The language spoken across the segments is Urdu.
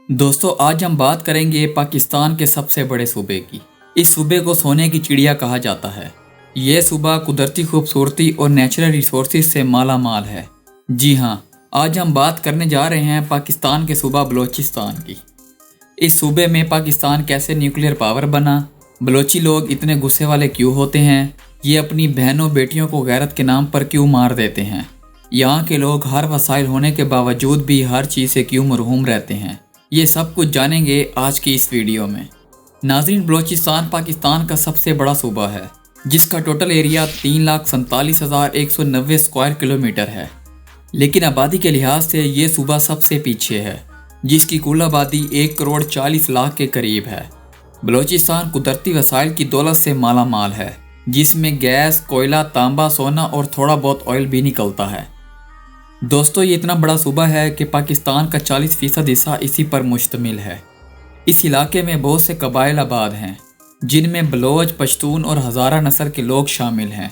دوستو آج ہم بات کریں گے پاکستان کے سب سے بڑے صوبے کی۔ اس صوبے کو سونے کی چڑیا کہا جاتا ہے۔ یہ صوبہ قدرتی خوبصورتی اور نیچرل ریسورسز سے مالا مال ہے۔ جی ہاں، آج ہم بات کرنے جا رہے ہیں پاکستان کے صوبہ بلوچستان کی۔ اس صوبے میں پاکستان کیسے نیوکلیئر پاور بنا، بلوچی لوگ اتنے غصے والے کیوں ہوتے ہیں، یہ اپنی بہنوں بیٹیوں کو غیرت کے نام پر کیوں مار دیتے ہیں، یہاں کے لوگ ہر وسائل ہونے کے باوجود بھی ہر چیز سے کیوں محروم رہتے ہیں، یہ سب کچھ جانیں گے آج کی اس ویڈیو میں۔ ناظرین، بلوچستان پاکستان کا سب سے بڑا صوبہ ہے جس کا ٹوٹل ایریا 3,47,190 اسکوائر کلومیٹر ہے، لیکن آبادی کے لحاظ سے یہ صوبہ سب سے پیچھے ہے جس کی کل آبادی 1,40,00,000 کے قریب ہے۔ بلوچستان قدرتی وسائل کی دولت سے مالا مال ہے جس میں گیس، کوئلہ، تانبا، سونا اور تھوڑا بہت آئل بھی نکلتا ہے۔ دوستو، یہ اتنا بڑا صوبہ ہے کہ پاکستان کا 40% حصہ اسی پر مشتمل ہے۔ اس علاقے میں بہت سے قبائل آباد ہیں جن میں بلوچ، پشتون اور ہزارہ نسل کے لوگ شامل ہیں۔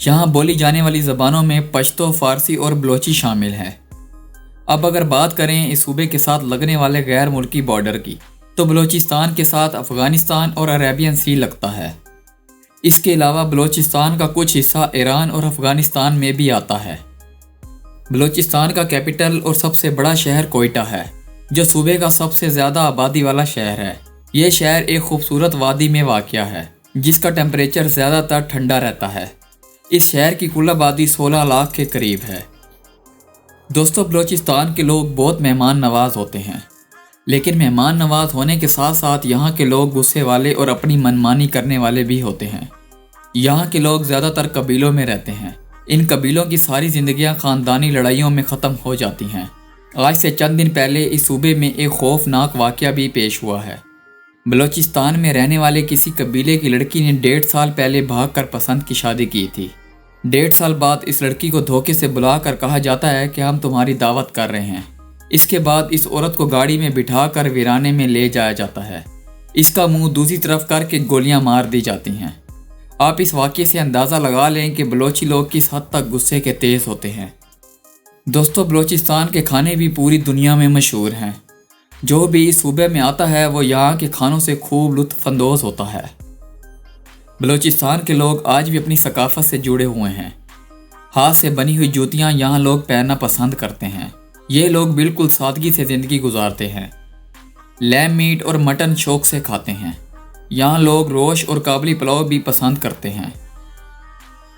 یہاں بولی جانے والی زبانوں میں پشتو، فارسی اور بلوچی شامل ہے۔ اب اگر بات کریں اس صوبے کے ساتھ لگنے والے غیر ملکی بارڈر کی، تو بلوچستان کے ساتھ افغانستان اور عربین سی لگتا ہے۔ اس کے علاوہ بلوچستان کا کچھ حصہ ایران اور افغانستان میں بھی آتا ہے۔ بلوچستان کا کیپٹل اور سب سے بڑا شہر کوئٹہ ہے جو صوبے کا سب سے زیادہ آبادی والا شہر ہے۔ یہ شہر ایک خوبصورت وادی میں واقع ہے جس کا ٹیمپریچر زیادہ تر ٹھنڈا رہتا ہے۔ اس شہر کی کل آبادی 16 لاکھ کے قریب ہے۔ دوستو، بلوچستان کے لوگ بہت مہمان نواز ہوتے ہیں، لیکن مہمان نواز ہونے کے ساتھ ساتھ یہاں کے لوگ غصے والے اور اپنی منمانی کرنے والے بھی ہوتے ہیں۔ یہاں کے لوگ زیادہ تر قبیلوں میں رہتے ہیں۔ ان قبیلوں کی ساری زندگیاں خاندانی لڑائیوں میں ختم ہو جاتی ہیں۔ آج سے چند دن پہلے اس صوبے میں ایک خوفناک واقعہ بھی پیش ہوا ہے۔ بلوچستان میں رہنے والے کسی قبیلے کی لڑکی نے 1.5 سال پہلے بھاگ کر پسند کی شادی کی تھی۔ 1.5 سال بعد اس لڑکی کو دھوکے سے بلا کر کہا جاتا ہے کہ ہم تمہاری دعوت کر رہے ہیں۔ اس کے بعد اس عورت کو گاڑی میں بٹھا کر ویرانے میں لے جایا جاتا ہے۔ اس کا منہ دوسری طرف کر کے گولیاں مار دی جاتی ہیں۔ آپ اس واقعے سے اندازہ لگا لیں کہ بلوچی لوگ کس حد تک غصے کے تیز ہوتے ہیں۔ دوستو، بلوچستان کے کھانے بھی پوری دنیا میں مشہور ہیں۔ جو بھی اس صوبے میں آتا ہے وہ یہاں کے کھانوں سے خوب لطف اندوز ہوتا ہے۔ بلوچستان کے لوگ آج بھی اپنی ثقافت سے جڑے ہوئے ہیں۔ ہاتھ سے بنی ہوئی جوتیاں یہاں لوگ پہننا پسند کرتے ہیں۔ یہ لوگ بالکل سادگی سے زندگی گزارتے ہیں۔ لیمب میٹ اور مٹن شوق سے کھاتے ہیں۔ یہاں لوگ روش اور کابلی پلاؤ بھی پسند کرتے ہیں۔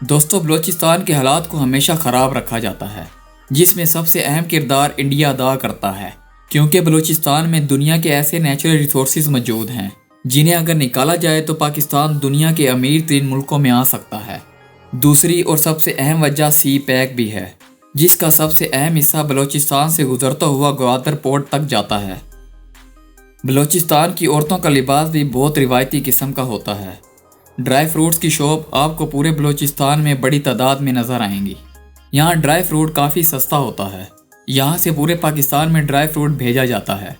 دوستو، بلوچستان کے حالات کو ہمیشہ خراب رکھا جاتا ہے جس میں سب سے اہم کردار انڈیا ادا کرتا ہے، کیونکہ بلوچستان میں دنیا کے ایسے نیچرل ریسورسز موجود ہیں جنہیں اگر نکالا جائے تو پاکستان دنیا کے امیر ترین ملکوں میں آ سکتا ہے۔ دوسری اور سب سے اہم وجہ سی پیک بھی ہے جس کا سب سے اہم حصہ بلوچستان سے گزرتا ہوا گوادر پورٹ تک جاتا ہے۔ بلوچستان کی عورتوں کا لباس بھی بہت روایتی قسم کا ہوتا ہے۔ ڈرائی فروٹس کی شاپ آپ کو پورے بلوچستان میں بڑی تعداد میں نظر آئیں گی۔ یہاں ڈرائی فروٹ کافی سستا ہوتا ہے۔ یہاں سے پورے پاکستان میں ڈرائی فروٹ بھیجا جاتا ہے۔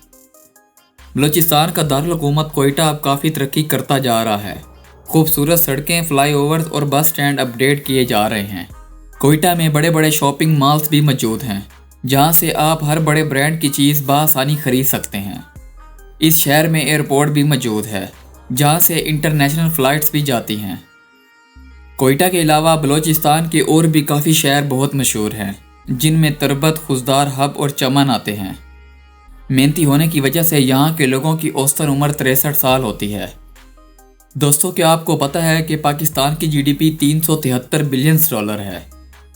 بلوچستان کا دارالحکومت کوئٹہ اب کافی ترقی کرتا جا رہا ہے۔ خوبصورت سڑکیں، فلائی اوورز اور بس سٹینڈ اپ ڈیٹ کیے جا رہے ہیں۔ کوئٹہ میں بڑے بڑے شاپنگ مالز بھی موجود ہیں جہاں سے آپ ہر بڑے برانڈ کی چیز بآسانی خرید سکتے ہیں۔ اس شہر میں ایئرپورٹ بھی موجود ہے جہاں سے انٹرنیشنل فلائٹس بھی جاتی ہیں۔ کوئٹہ کے علاوہ بلوچستان کے اور بھی کافی شہر بہت مشہور ہیں جن میں تربت، خضدار، حب اور چمن آتے ہیں۔ محنتی ہونے کی وجہ سے یہاں کے لوگوں کی اوسطن عمر 63 سال ہوتی ہے۔ دوستو، کیا آپ کو پتہ ہے کہ پاکستان کی GDP $373 بلین ہے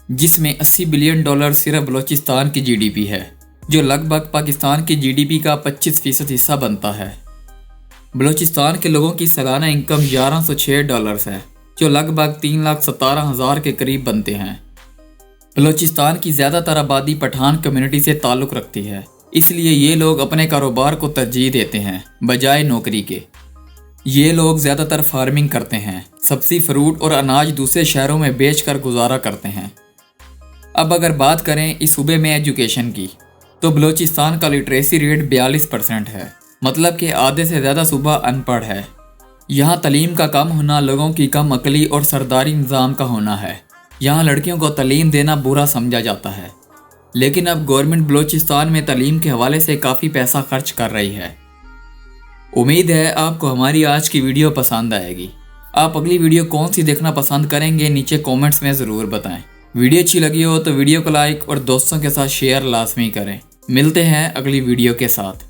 جس میں $80 بلین صرف بلوچستان کی GDP ہے جو لگ بھگ پاکستان کی GDP کا 25% حصہ بنتا ہے۔ بلوچستان کے لوگوں کی سالانہ انکم $1,106 ہے جو لگ بھگ 3,17,000 کے قریب بنتے ہیں۔ بلوچستان کی زیادہ تر آبادی پٹھان کمیونٹی سے تعلق رکھتی ہے، اس لیے یہ لوگ اپنے کاروبار کو ترجیح دیتے ہیں بجائے نوکری کے۔ یہ لوگ زیادہ تر فارمنگ کرتے ہیں، سبزی، فروٹ اور اناج دوسرے شہروں میں بیچ کر گزارا کرتے ہیں۔ اب اگر بات کریں اس صوبے میں ایجوکیشن کی، تو بلوچستان کا لٹریسی ریٹ 42% ہے، مطلب کہ آدھے سے زیادہ صوبہ ان پڑھ ہے۔ یہاں تعلیم کا کم ہونا لوگوں کی کم عقلی اور سرداری نظام کا ہونا ہے۔ یہاں لڑکیوں کو تعلیم دینا برا سمجھا جاتا ہے، لیکن اب گورنمنٹ بلوچستان میں تعلیم کے حوالے سے کافی پیسہ خرچ کر رہی ہے۔ امید ہے آپ کو ہماری آج کی ویڈیو پسند آئے گی۔ آپ اگلی ویڈیو کون سی دیکھنا پسند کریں گے نیچے کومنٹس میں ضرور بتائیں۔ ویڈیو اچھی لگی ہو تو ویڈیو کو لائک اور دوستوں کے ساتھ شیئر لازمی کریں۔ ملتے ہیں اگلی ویڈیو کے ساتھ۔